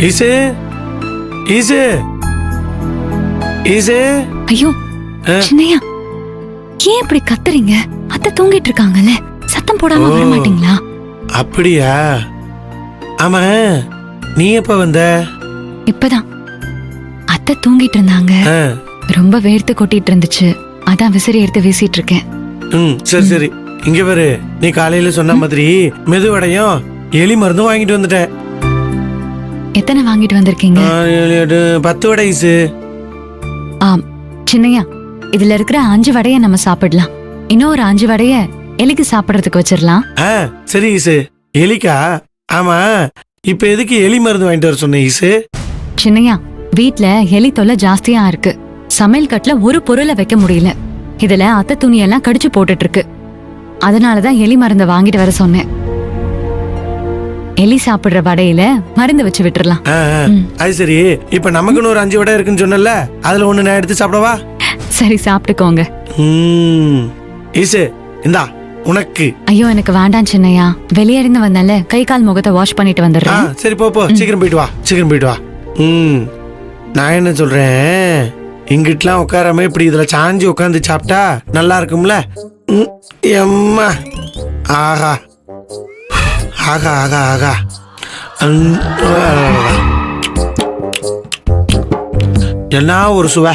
ஈசு ஈசு ஈசு. ஐயோ சின்னையா, ஏன் இப்படி கத்துறீங்க? அத்தை தூங்கிட்டு இருக்காங்கல்ல, சத்தம் போடாம வர மாட்டீங்களா? அப்படியா? ஆமா, நீ எப்ப வந்த? இப்பதான். அத்தை தூங்கிட்டு இருந்தாங்க, ரொம்ப வேர்த்து கொட்டிட்டு இருந்துச்சு, அதான் விசிறி எடுத்து வீசிட்டு இருக்கேன். சரி சரி. இங்க பாரு, நீ காலையில சொன்ன மாதிரி மெதுவடையும் எலி மருந்தும் வாங்கிட்டு வந்துட்டேன். எத்தனை வாங்கிட்டு வந்திருக்கீங்க? 10 வடை ஈசு. ஆம் சின்னையா, இதுல இருக்கிற 5 வடைய நம்ம சாப்பிடலாம். இன்னும் ஒரு 5 வடைய எலிக்கு சாப்பிடறதுக்கு வச்சிடலாம். சரி ஈசு. எலிக்கா? ஆமா, இப்ப எதுக்கு எலி மருந்து வாங்கிட்டு வர சொன்ன ஈசு? சின்னையா, வீட்ல எலி தொல்லை ஜாஸ்தியா இருக்கு. சமையல் கட்டுல ஒரு பொருளை வைக்க முடியல. இதுல அத்தை துணியெல்லாம் கடிச்சு போட்டுட்டு இருக்கு. அதனாலதான் எலி மருந்தை வாங்கிட்டு வர சொன்னேன். எலி சாப்பிடுற வடையில மருந்து வச்சு விட்டுறலாம். அது சரி. இப்ப நமக்குன்னு ஒரு 5 வடை இருக்குன்னு சொன்னல, அதுல ஒண்ணு நான் எடுத்து சாப்பிடவா? சரி, சாப்பிட்டுக்கோங்க. ஈசு, இந்தா உனக்கு. ஐயோ எனக்கு வேண்டாம் சின்னையா, வெளியே இருந்து வந்தால கை கால் முகத்தை வாஷ் பண்ணிட்டு வந்துடுறேன். சரி போ, சீக்கிரம் போயிட்டு வா, சீக்கிரம் போயிட்டு வா. நான் என்ன சொல்றேன், இங்கிட்டலாம் உட்காராம இப்படி இதுல சாஞ்சி உட்காந்து சாப்பிட்டா நல்லா இருக்கும்ல? எம்மா, ஆஹா ஆகா ஆகா ஆகா. என்ன ஒரு சுவை.